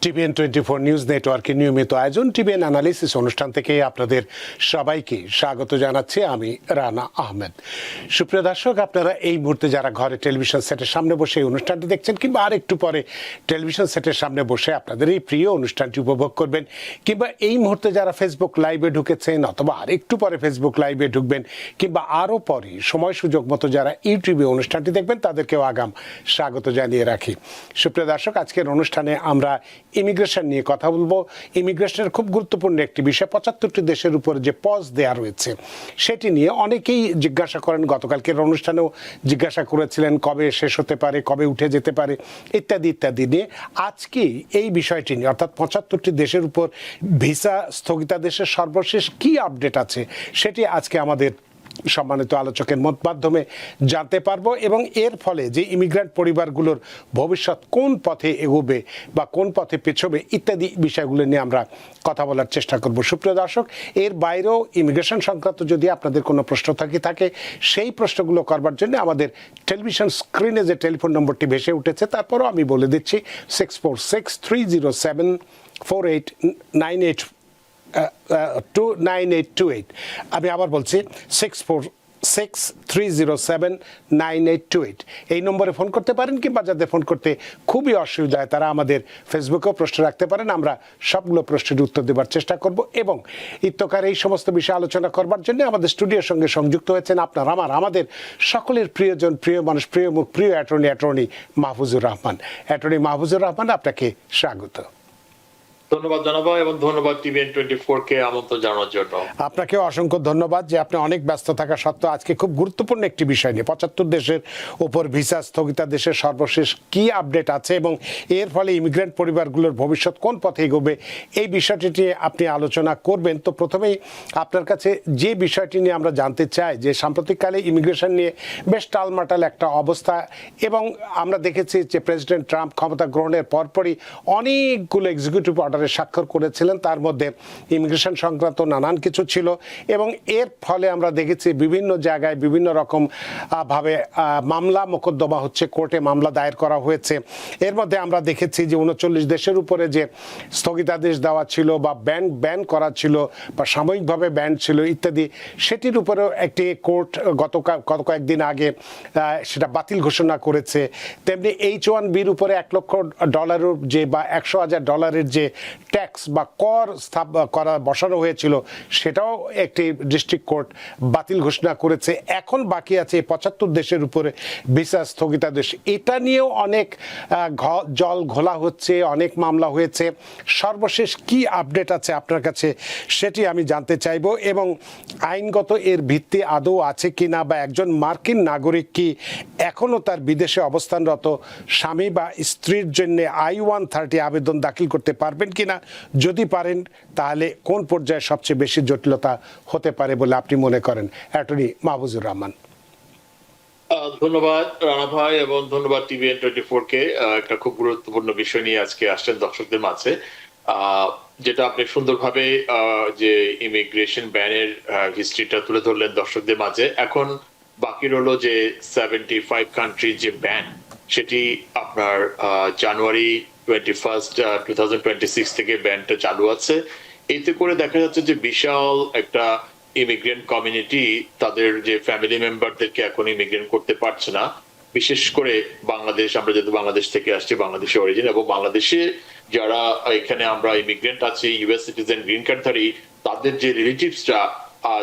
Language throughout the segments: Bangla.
টিভিএন 24 নিউজ নেটওয়ার্কের নিয়মিত আয়োজন টিভিএন অ্যানালিসিস অনুষ্ঠান থেকে আপনাদের সবাইকে স্বাগত জানাচ্ছি আমি রানা আহমেদ। সুপ্রিয় দর্শক, আপনারা এই মুহূর্তে যারা ঘরে টেলিভিশন সেটের সামনে বসে এই অনুষ্ঠানটি দেখছেন কিংবা আর একটু পরে টেলিভিশন সেটের সামনে বসে আপনাদের এই প্রিয় অনুষ্ঠানটি উপভোগ করবেন, কিংবা এই মুহূর্তে যারা ফেসবুক লাইভে ঢুকেছেন অথবা আর একটু পরে ফেসবুক লাইভে ঢুকবেন, কিংবা আরও পরে সময় সুযোগ মতো যারা ইউটিউবে অনুষ্ঠানটি দেখবেন তাদেরকেও আগাম স্বাগত জানিয়ে রাখি। সুপ্রিয় দর্শক, আজকের অনুষ্ঠানে আমরা ইমিগ্রেশন নিয়ে কথা বলবো। ইমিগ্রেশনের খুব গুরুত্বপূর্ণ একটি বিষয়, ৭৫টি দেশের উপরে যে পজ দেওয়া রয়েছে সেটি নিয়ে অনেকেই জিজ্ঞাসা করেন। গতকালকের অনুষ্ঠানেও জিজ্ঞাসা করেছিলেন কবে শেষ হতে পারে, কবে উঠে যেতে পারে, ইত্যাদি ইত্যাদি নিয়ে আজকে এই বিষয়টি নিয়ে, অর্থাৎ ৭৫টি দেশের উপর ভিসা স্থগিতাদেশের সর্বশেষ কি আপডেট আছে সেটি আজকে আমাদের সম্মানিত আলোচকের মাধ্যমে জানতে পারবো, এবং এর ফলে যে ইমিগ্রেন্ট পরিবারগুলোর ভবিষ্যৎ কোন পথে এগোবে বা কোন পথে পেছবে ইত্যাদি বিষয়গুলো নিয়ে আমরা কথা বলার চেষ্টা করব। সুপ্রিয় দর্শক, এর বাইরেও ইমিগ্রেশন সংক্রান্ত যদি আপনাদের কোনো প্রশ্ন থাকে সেই প্রশ্নগুলো করবার জন্য আমাদের টেলিভিশন স্ক্রিনে যে টেলিফোন নম্বরটি ভেসে উঠেছে তারপরও আমি বলে দিচ্ছি 646-307-4898 29828। আমি আবার বলছি 646-307-9828। এই নম্বরে ফোন করতে পারেন, কিংবা যাদের ফোন করতে খুবই অসুবিধা হয় তারা আমাদের ফেসবুকেও প্রশ্ন রাখতে পারেন। আমরা সবগুলো প্রশ্নের উত্তর দেওয়ার চেষ্টা করব, এবং ইত্যকার এই সমস্ত বিষয়ে আলোচনা করবার জন্য আমাদের স্টুডিওর সঙ্গে সংযুক্ত হয়েছেন আমাদের সকলের প্রিয়জন, প্রিয় মানুষ, প্রিয় মুখ, প্রিয় অ্যাটর্নি মাহফুজুর রহমান। অ্যাটর্নি মাহফুজুর রহমান, আপনাকে স্বাগত। ধন্যবাদ জানাবো, এবং ধন্যবাদ টিভিএন 24 কে আমন্ত্রণ জানানোর জন্য। আপনাকে অসংখ্য ধন্যবাদ যে আপনি অনেক ব্যস্ত থাকা সত্ত্বেও আজকে খুব গুরুত্বপূর্ণ একটি বিষয় নিয়ে ৭৫ দেশের উপর ভিসা স্থগিতাদেশের সর্বশেষ কি আপডেট আছে এবং এর ফলে ইমিগ্রেন্ট পরিবারগুলোর ভবিষ্যৎ কোন পথে এগোবে এই বিষয়টি নিয়ে আপনি আলোচনা করবেন। তো প্রথমেই আপনার কাছে যে বিষয়টি নিয়ে আমরা জানতে চাই যে সাম্প্রতিককালে ইমিগ্রেশন নিয়ে বেশ টালমাটাল একটা অবস্থা, এবং আমরা দেখেছি যে প্রেসিডেন্ট ট্রাম্প ক্ষমতা গ্রহণের পরপরই অনেকগুলো এক্সিকিউটিভ অর্ডার স্বাক্ষর করেছিলেন, তার মধ্যে ইমিগ্রেশন সংক্রান্ত নানান কিছু ছিল, এবং এর ফলে আমরা দেখেছি বিভিন্ন জায়গায় বিভিন্ন রকম ভাবে মামলা মোকদ্দমা হচ্ছে, কোর্টে মামলা দায়ের করা হয়েছে। এর মধ্যে আমরা দেখেছি যে 39 দেশের উপরে যে স্থগিতাদেশ দেওয়া ছিল বা ব্যান করা ছিল বা সাময়িকভাবে ব্যান ছিল ইত্যাদি, সেটির উপরেও একটি কোর্ট গত কয়েকদিন আগে সেটা বাতিল ঘোষণা করেছে। তেমনি H-1B'র উপরে $1,00,000 যে বা $100,000 যে ট্যাক্স বা কর বসানো হয়েছিল সেটাও একটি ডিস্ট্রিক্ট কোর্ট বাতিল ঘোষণা করেছে। এখন বাকি আছে ৭৫ দেশের উপরে ভিসা স্থগিতাদেশ। এটা নিয়েও অনেক জল ঘোলা হচ্ছে, অনেক মামলা হয়েছে। সর্বশেষ কি আপডেট আছে আপনার কাছে সেটি আমি জানতে চাইব, এবং আইনগত এর ভিত্তি আদৌ আছে কিনা, বা একজন মার্কিন নাগরিক কি এখনও তার বিদেশে অবস্থানরত স্বামী বা স্ত্রীর জন্য I-130 আবেদন দাখিল করতে পারবেন কিনা, যদি পারেন তাহলে কোন পর্যায়ে সবচেয়ে বেশি জটিলতা হতে পারে বলে আপনি মনে করেন, অ্যাটর্নি মাহফুজুর রহমান? ধন্যবাদ রানা ভাই, এবং ধন্যবাদ টিভিএন 24 কে একটা খুব গুরুত্বপূর্ণ বিষয় নিয়ে আজকে আসছেন দর্শকদের মাঝে, যেটা আপনি সুন্দরভাবে যে ইমিগ্রেশন ব্যানের হিস্ট্রিটা তুলে ধরলেন দর্শকদের মাঝে। এখন বাকি রইল যে 75 কান্ট্রি যে ব্যান, সেটি আপনার জানুয়ারি 21, 2026 থেকে ব্যানটা চালু আছে। এতে করে দেখা যাচ্ছে যে বিশাল একটা ইমিগ্রেন্ট কমিউনিটি তাদের যে ফ্যামিলি মেম্বারদেরকে এখন ইমিগ্রেন্ট করতে পারছে না। বিশেষ করে বাংলাদেশ, আমরা যেহেতু বাংলাদেশ থেকে আসছি, বাংলাদেশের অরিজিন, এবং বাংলাদেশে যারা এখানে আমরা ইমিগ্রেন্ট আছি, ইউএস সিটিজেন, গ্রিন কার্ডধারী, তাদের যে রিলেটিভসরা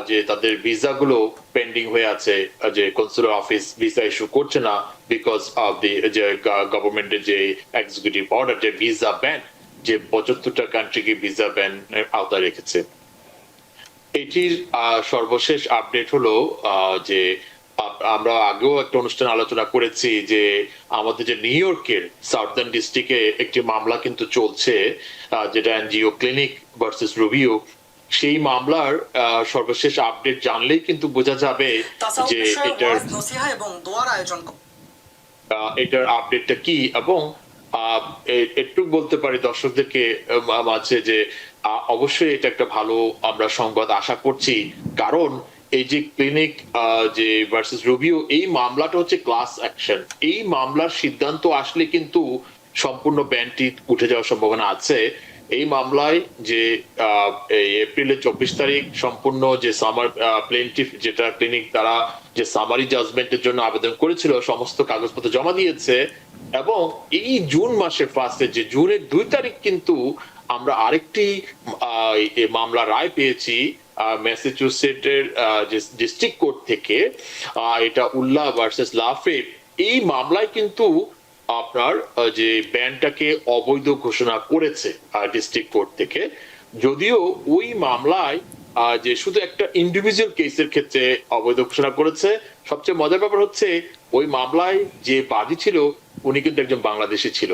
যে তাদের ভিসাগুলো পেন্ডিং হয়ে আছে, যে কনসুলার অফিস ভিসা ইস্যু করছে না বিকজ অফ দি যে গভর্নমেন্টের যে এক্সিকিউটিভ অর্ডার, যে ভিসা ব্যান, যে ৭৫টা কান্ট্রিকে ভিসা ব্যান আওতায় রেখেছে। এটির সর্বশেষ আপডেট হলো যে আমরা আগেও একটা অনুষ্ঠান আলোচনা করেছি যে আমাদের যে নিউ ইয়র্কের সাউদার্ন ডিস্ট্রিক্টে একটি মামলা কিন্তু চলছে, যেটা এনজিও ক্লিনিক ভার্সেস রুবিও। সেই মামলার সর্বশেষ আপডেট জানলেই কিন্তু বোঝা যাবে যে এটার আপডেটটা কি, এবং একটু বলতে পারি দর্শকদেরকে মাঝে যে অবশ্যই এটা একটা ভালো আমরা সংবাদ আশা করছি, কারণ এই যে ক্লিনিক যে ভার্সেস রুবিও, এই মামলাটা হচ্ছে ক্লাস অ্যাকশন। এই মামলার সিদ্ধান্ত আসলে কিন্তু সম্পূর্ণ ব্যানটি উঠে যাওয়ার সম্ভাবনা আছে। এই মামলায় যে এই এপ্রিলের 24 তারিখ সম্পূর্ণ যে সামার প্লেন্টিফ যেটা ক্লিনিক তারা যে সামারি জাজমেন্টের জন্য আবেদন করেছিল সমস্ত কাগজপত্র জমা দিয়েছে, এবং এই জুন মাসের ফার্স্টে যে জুনের 2 তারিখ কিন্তু আমরা আরেকটি মামলা রায় পেয়েছি ম্যাসাচুসেটের যে ডিস্ট্রিক্ট কোর্ট থেকে, এটা উল্লাহ ভার্সেস লাফে। এই মামলায় কিন্তু আপনার যে ব্যানটাকে অবৈধ ঘোষণা করেছে ডিস্ট্রিক্ট কোর্ট থেকে। যদিও ওই মামলায় যে শুধু একটা ইন্ডিভিজুয়াল কেসের ক্ষেত্রে অবৈধ ঘোষণা করেছে, সবচেয়ে মজার ব্যাপার হচ্ছে ওই মামলায় যে বাদী ছিল উনি কিন্তু একজন বাংলাদেশী ছিল।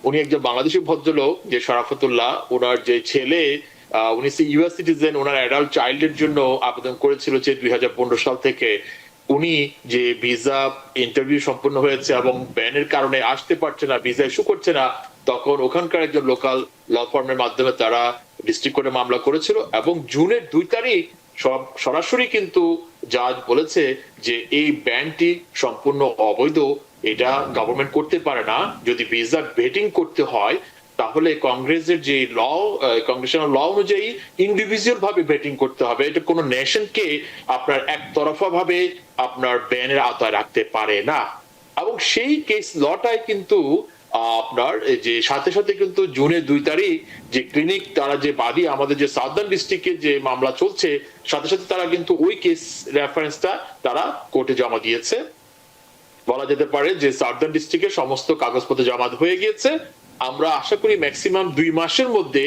উনি একজন বাংলাদেশী ভদ্রলোক যে শরাফতুল্লাহ, ওনার যে ছেলে উনি ইউএস সিটিজেন, ওনার অ্যাডাল্ট চাইল্ডের জন্য আবেদন করেছিল যে 2015 সাল থেকে। উনি যে ভিসা ইন্টারভিউ সম্পন্ন হয়েছে এবং ব্যানের কারণে আসতে পারছে না, ভিসা ইস্যু করছে না, তখন ওখানকার একজন লোকাল ল ফার্মের মাধ্যমে তারা ডিস্ট্রিক্ট কোর্টে মামলা করেছিল, এবং জুনের 2 তারিখ সরাসরি কিন্তু জাজ বলেছে যে এই ব্যানটি সম্পূর্ণ অবৈধ, এটা গভর্নমেন্ট করতে পারে না। যদি ভিসা ভেটিং করতে হয় তাহলে কংগ্রেসের যে কংগ্রেশনাল ল অনুযায়ী ইন্ডিভিজুয়াল ভাবে ভেটিং করতে হবে। এটা কোনো নেশনকে আপনার একতরফা ভাবে আপনার ব্যানের আওতায় রাখতে পারে না। এবং সেই কেস লটাই কিন্তু আপনার যে সাথে সাথে কিন্তু জুনের 2 তারিখ যে ক্লিনিক তারা যে বাদী আমাদের যে সাউদার্ন ডিস্ট্রিক্টে যে মামলা চলছে, সাথে সাথে তারা কিন্তু ওই কেস রেফারেন্সটা তারা কোর্টে জমা দিয়েছে। বলা যেতে পারে যে সাউদার্ন ডিস্ট্রিক্টের সমস্ত কাগজপত্র জমা হয়ে গিয়েছে। আমরা আশা করি ম্যাক্সিমাম 2 মাসের মধ্যে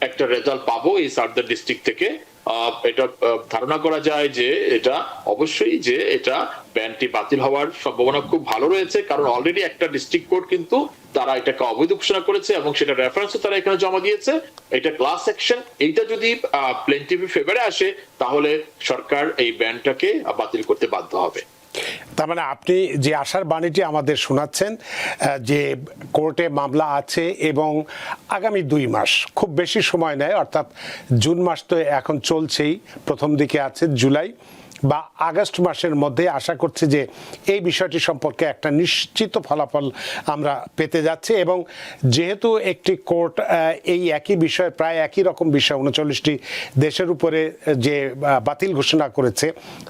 একটা রেজাল্ট পাবো এই সাউদার্ন ডিস্ট্রিক্ট থেকে। এটা ধারণা করা যায় যে এটা অবশ্যই যে এটা ব্যানটি বাতিল হওয়ার সম্ভাবনা খুব ভালো রয়েছে, কারণ অলরেডি একটা ডিস্ট্রিক্ট কোর্ট কিন্তু তারা এটাকে অবৈধ ঘোষণা করেছে এবং সেটা রেফারেন্সও তারা এখানে জমা দিয়েছে। এটা ক্লাস অ্যাকশন, এইটা যদি প্লেন্টিফের ফেভারে আসে তাহলে সরকার এই ব্যানটাকে বাতিল করতে বাধ্য হবে। তার মানে আপনি যে আশার বাণীটি আমাদের শোনাচ্ছেন যে কোর্টে মামলা আছে এবং আগামী 2 মাস, খুব বেশি সময় নেয়, অর্থাৎ জুন মাস তো এখন চলছেই, প্রথম দিকে আছে জুলাই বা আগস্ট মাসের মধ্যে আশা করছি যে এই বিষয়টি সম্পর্কে একটা নিশ্চিত ফলাফল আমরা পেতে যাচ্ছি। এবং যেহেতু একটি কোর্ট এই একই বিষয়, প্রায় একই রকম বিষয় 39টি দেশের উপরে যে বাতিল ঘোষণা করেছে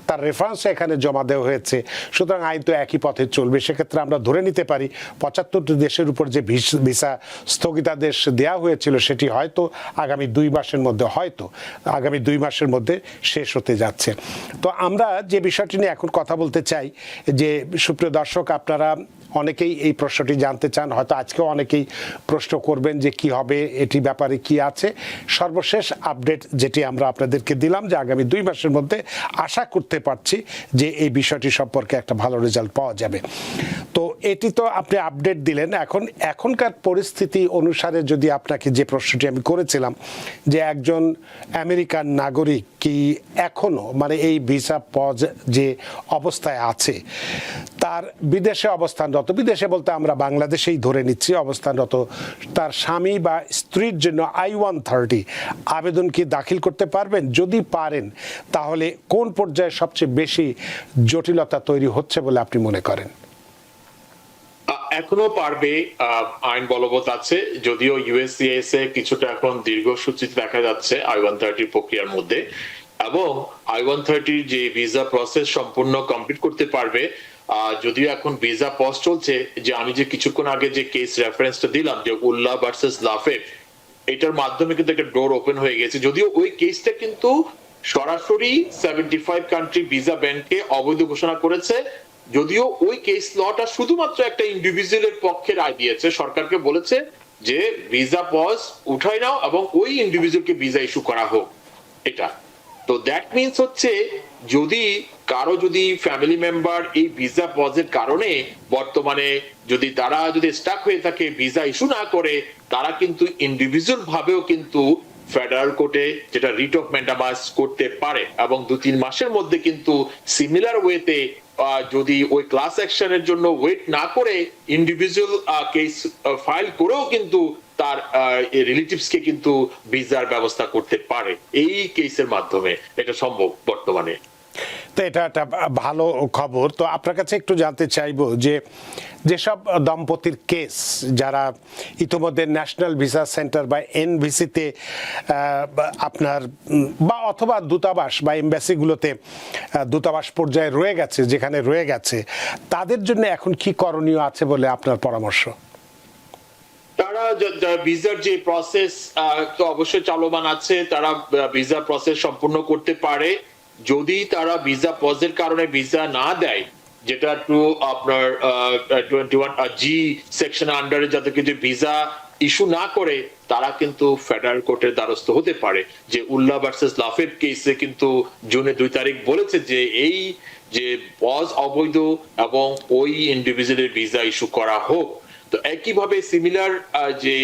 তার রেফারেন্স এখানে জমা দেওয়া হয়েছে, সুতরাং আইন তো একই পথে চলবে। সেক্ষেত্রে আমরা ধরে নিতে পারি 75টি দেশের উপর যে ভিসা স্থগিতাদেশ দেওয়া হয়েছিল সেটি হয়তো আগামী 2 মাসের মধ্যে শেষ হতে যাচ্ছে। তো আমরা যে বিষয়টি নিয়ে এখন কথা বলতে চাই, যে সুপ্রিয় দর্শক আপনারা অনেকেই এই প্রশ্নটি জানতে চান, হয়তো আজকেও অনেকেই প্রশ্ন করবেন যে কি হবে, এটি ব্যাপারে কি আছে। সর্বশেষ আপডেট যেটি আমরা আপনাদেরকে দিলাম যে আগামী 2 মাসের মধ্যে আশা করতে পারছি যে এই বিষয়টি সম্পর্কে একটা ভালো রেজাল্ট পাওয়া যাবে। তো এটি তো আপনি আপডেট দিলেন। এখনকার পরিস্থিতি অনুসারে যদি আপনাকে যে প্রশ্নটি আমি করেছিলাম যে একজন আমেরিকান নাগরিক কি এখনো মানে এই ভিসা পজ যে অবস্থায় আছে তার বিদেশে অবস্থানরত, বিদেশে বলতে আমরা বাংলাদেশেই ধরে নিচ্ছি অবস্থানরত, তার স্বামী বা স্ত্রীর জন্য I-130 আবেদন কি দাখিল করতে পারবেন? যদি পারেন তাহলে কোন পর্যায়ে সবচেয়ে বেশি জটিলতা তৈরি হচ্ছে বলে আপনি মনে করেন? এখনো পারবে, আইন বলবৎ আছে, যদিও ইউএসসিএস এ কিছুটা এখন দীর্ঘসূচিতে দেখা যাচ্ছে I-130 প্রক্রিয়ার মধ্যে, এবং I-130 যে ভিসা প্রসেস সম্পূর্ণ কমপ্লিট করতে পারবে। যদিও এখন ভিসা পজ চলছে, যে আমি যে কিছুক্ষণ আগে যে কেস রেফারেন্সটা দিলাম যে উল্লাহ ভার্সেস লাফেট, এটার মাধ্যমে কিন্তু একটা ডোর ওপেন হয়ে গেছে। যদিও ওই কেসটা কিন্তু সরাসরি 75 কান্ট্রি ভিসা ব্যানকে অবৈধ ঘোষণা করেছে, যদিও ওই কেস লটা শুধুমাত্র একটা ইন্ডিভিজুয়ালের পক্ষে রায় দিয়েছে, সরকারকে বলেছে যে ভিসা পজ উঠাই নাও এবং ওই ইন্ডিভিজুয়ালকে ভিসা ইস্যু করা হোক। এটা তো দ্যাট মিনস হচ্ছে যদি কারো যদি ফ্যামিলি মেম্বার এই ভিসা পজের কারণে বর্তমানে যদি তারা যদি স্টাক হয়ে থাকে, ভিসা ইস্যু না করে, তারা কিন্তু ইন্ডিভিজুয়াল ভাবেও কিন্তু ফেডারেল কোর্টে যেটা রিট অফ ম্যান্ডামাস করতে পারে, এবং 2-3 মাসের মধ্যে কিন্তু সিমিলার ওয়েতে যদি ওই ক্লাস অ্যাকশনের জন্য ওয়েট না করে ইন্ডিভিজুয়াল কেস ফাইল করেও কিন্তু তার রিলেটিভসকে কিন্তু ভিসার ব্যবস্থা করতে পারে। এই কেসের মাধ্যমে এটা সম্ভব বর্তমানে। তো এটা একটা ভালো খবর। তো আপনার কাছে একটু জানতে চাইবো যে যেসব দম্পতির কেস যারা ইতিমধ্যে ন্যাশনাল ভিসা সেন্টার বা এনভিসিতে আপনার বা অথবা দূতাবাস বা এমবাসিগুলোতে দূতাবাস পর্যায়ে রয়ে গেছে, যেখানে রয়ে গেছে, তাদের জন্য এখন কি করণীয় আছে বলে আপনার পরামর্শ? তারা ভিসার যে প্রসেস তো অবশ্যই চলমান আছে, তারা ভিসা প্রসেস সম্পূর্ণ করতে পারে। যদি তারা ভিসা পজের কারণে ভিসা না দেয়, যেটা টু আপনার 21G সেকশন আন্ডারে যাদের কিন্তু ভিসা ইস্যু না করে, তারা কিন্তু ফেডারেল কোর্টের দ্বারস্থ হতে পারে। যে উল্লাহ ভার্সেস লাফেদ কেসে কিন্তু জুনের 2 তারিখ বলেছে যে এই যে পজ অবৈধ এবং ওই ইন্ডিভিজুয়ালের ভিসা ইস্যু করা হোক। তো একইভাবে সিমিলার যে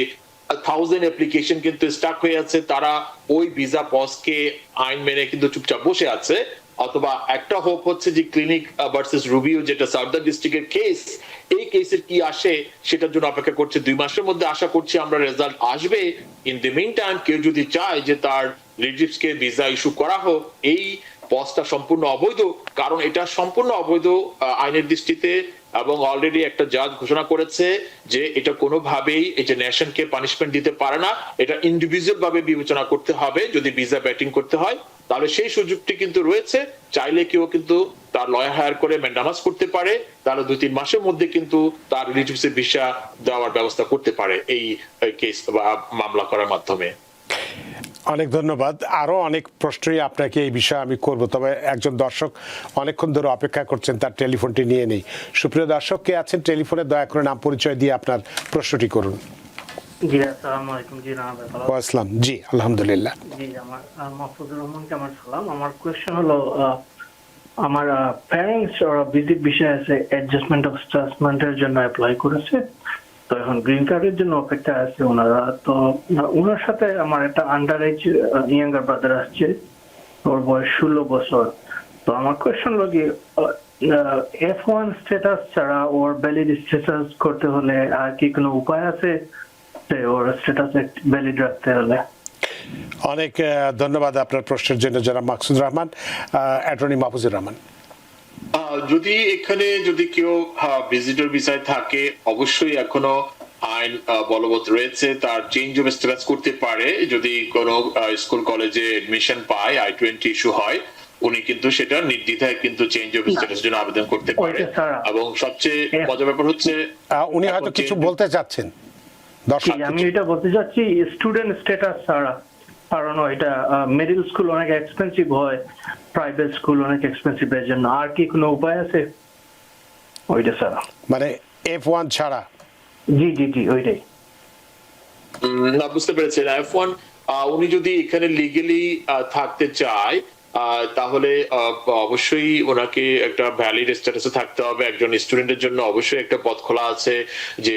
1000 অ্যাপ্লিকেশন কিন্তু স্টাক হয়ে আছে, তারা ওই ভিসা পজকে আইন মেনে কিন্তু চুপচাপ বসে আছে। অথবা একটা হোপ হচ্ছে যে ক্লিনিক ভার্সেস রুবিও, যেটা সাউদার্ন ডিস্ট্রিক্টের কেস, এই কেসের কি আসে সেটার জন্য অপেক্ষা করছে। 2 মাসের মধ্যে আশা করছি আমরা রেজাল্ট আসবে। ইন দ্য মিন টাইম কেউ যদি চায় যে তার রিলেটিভসকে ভিসা ইস্যু করা হোক, এই পজটা সম্পূর্ণ অবৈধ, কারণ এটা সম্পূর্ণ অবৈধ আইনের দৃষ্টিতে, এবং অলরেডি একটা জাজ ঘোষণা করেছে যে এটা কোনোভাবেই এই যে নেশনকে পানিশমেন্ট দিতে পারে না, এটা ইন্ডিভিজুয়াল ভাবে বিবেচনা করতে হবে। যদি ভিসা ব্যাটিং করতে হয় তাহলে সেই সুযোগটি কিন্তু রয়েছে। চাইলে কেউ কিন্তু তার লয়ার হায়ার করে ম্যান্ডামাস করতে পারে, তাহলে 2-3 মাসের মধ্যে কিন্তু তার রিলেটিভসের ভিসা দেওয়ার ব্যবস্থা করতে পারে এই কেস বা মামলা করার মাধ্যমে। অনেক ধন্যবাদ। আরও অনেক প্রশ্নই আপনাকে এই বিষয়ে আমি করব, তবে একজন দর্শক অনেকক্ষণ ধরে অপেক্ষা করছেন, তার টেলিফোনটি নিয়ে নেই। সুপ্রিয় দর্শক, কে আছেন টেলিফোনে? দয়া করে নাম পরিচয় দিয়ে আপনার প্রশ্নটি করুন। জি, আসসালামু আলাইকুম। জি, আসসালাম। জি, আলহামদুলিল্লাহ। জি, আমার মাহফুজুর রহমানকে আমার সালাম। আমার কোয়েশ্চেন হলো, আমার প্যারেন্টস ওরা ভিজিট বিষয়ে আছে, অ্যাডজাস্টমেন্ট অফ স্টেটাসমেন্টের জন্য অ্যাপ্লাই করেছে, তো এখন গ্রিন কার্ডের জন্য অপেক্ষা আছে ওনারা। তো ওনার সাথে আমার একটা আন্ডার এজ ইয়াঙ্গার ব্রাদার আসছে, ওর বয়স 16 বছর। তো আমার কোয়েশ্চেন হলো কি, F1 স্ট্যাটাস ছাড়া ওর ভ্যালিড স্ট্যাটাস করতে হলে আর কি কোনো উপায় আছে ওর স্ট্যাটাস ভ্যালিড রাখতে হলে? অনেক ধন্যবাদ আপনার প্রশ্নের জন্য জনাব মাকসুদ রহমান। অ্যাটর্নি মাহফুজুর রহমান। যদি এখানে যদি কেউ ভিজিটর ভিসায় থাকে, অবশ্যই এখনো আইন বলবৎ রয়েছে, তার চেঞ্জ অফ স্ট্যাটাস করতে পারে। যদি কোনো স্কুল কলেজে এডমিশন পায়, I-20 ইস্যু হয়, উনি কিন্তু সেটা নির্দ্বিধায় কিন্তু চেঞ্জ অফ স্ট্যাটাস জন্য আবেদন করতে পারে। এবং সবচেয়ে মজার ব্যাপার হচ্ছে উনি হয়তো কিছু বলতে চাচ্ছেন। আমি এটা বলতে চাচ্ছি, স্টুডেন্ট স্ট্যাটাস ছাড়া, কারণ এটা মিডল স্কুল অনেক এক্সপেন্সিভ হয়, প্রাইভেট স্কুল অনেক এক্সপেন্সিভ, এর জন্য আর কি কোনো উপায় আছে ওইটা ছাড়া? মানে F1 ছাড়া? জি জি জি, ওইটাই। না, বুঝতে পেরেছেন। F1 উনি যদি এখানে লিগেলি থাকতে চায়, তাহলে অবশ্যই ওনাকে একটা ভ্যালিড স্ট্যাটাসে থাকতে হবে। একজন স্টুডেন্টের জন্য অবশ্যই একটা পথ খোলা আছে যে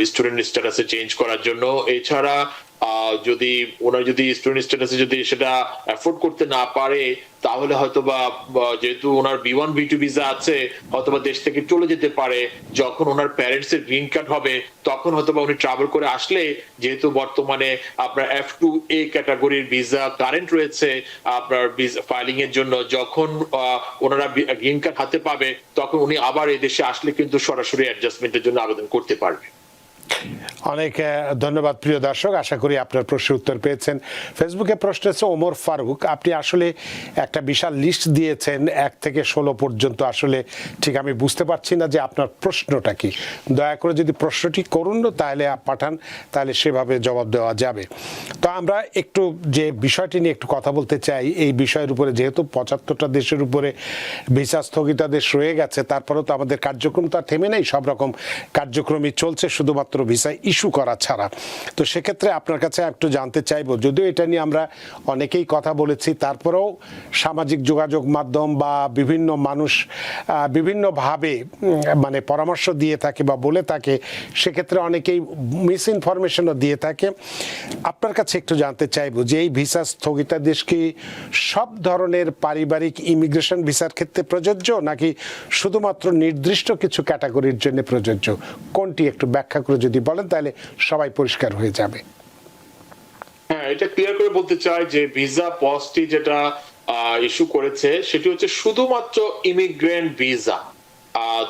স্টুডেন্ট স্ট্যাটাসে চেঞ্জ করার জন্য। এছাড়া যদি ওনার যদি স্টুডেন্ট স্ট্যাটাসে যদি সেটা অ্যাফোর্ড করতে না পারে, তাহলে হয়তোবা যেহেতু ওনার B1 B2 ভিসা আছে, হয়তোবা দেশ থেকে চলে যেতে পারে। যখন ওনার প্যারেন্টস এর গ্রিন কার্ড হবে, তখন হয়তোবা উনি ট্রাভেল করে আসলে, যেহেতু বর্তমানে আপনার F2A ক্যাটাগরির ভিসা কারেন্ট রয়েছে আপনার ফাইলিং এর জন্য, যখন ওনারা গ্রিন কার্ড হাতে পাবে, তখন উনি আবার এই দেশে আসলে কিন্তু সরাসরি অ্যাডজাস্টমেন্টের জন্য আবেদন করতে পারবে। অনেক ধন্যবাদ প্রিয় দর্শক, আশা করি আপনার প্রশ্নের উত্তর পেয়েছেন। ফেসবুকে প্রশ্ন আছে ওমর ফারুক, আপনি আসলে একটা বিশাল লিস্ট দিয়েছেন 1 থেকে 16 পর্যন্ত, আসলে ঠিক আমি বুঝতে পারছি না যে আপনার প্রশ্নটা কি। দয়া করে যদি প্রশ্নটি করুন তাহলে পাঠান, তাহলে সেভাবে জবাব দেওয়া যাবে। তো আমরা একটু যে বিষয়টি নিয়ে একটু কথা বলতে চাই, এই বিষয়ের উপরে, যেহেতু 75টা দেশের উপরে ভিসা স্থগিতাদেশ রয়ে গেছে, তারপরেও তো আমাদের কার্যক্রম তো আর থেমে নেই, সব রকম কার্যক্রমই চলছে, শুধুমাত্র ভিসা ইস্যু করা ছাড়া। তো সেক্ষেত্রে আপনার কাছে একটু জানতে চাইবো, যদিও এটা নিয়ে আমরা অনেকেই কথা বলেছি, তারপরেও সামাজিক যোগাযোগ মাধ্যম বা বিভিন্ন মানুষ বিভিন্নভাবে মানে পরামর্শ দিয়ে থাকে বা বলে থাকে, সেক্ষেত্রে অনেকেই মিস ইনফরমেশনও দিয়ে থাকে। আপনার কাছে একটু জানতে চাইবো যে এই ভিসা স্থগিতাদেশ কি সব ধরনের পারিবারিক ইমিগ্রেশন ভিসার ক্ষেত্রে প্রযোজ্য, নাকি শুধুমাত্র নির্দিষ্ট কিছু ক্যাটাগরির জন্য প্রযোজ্য? কোনটি একটু ব্যাখ্যা করে যদি বলেন তাহলে সবাই পরিষ্কার হয়ে যাবে। হ্যাঁ, এটা ক্লিয়ার করে বলতে চাই যে ভিসা পজটি যেটা ইস্যু করেছে সেটি হচ্ছে শুধুমাত্র ইমিগ্রেন্ট ভিসা।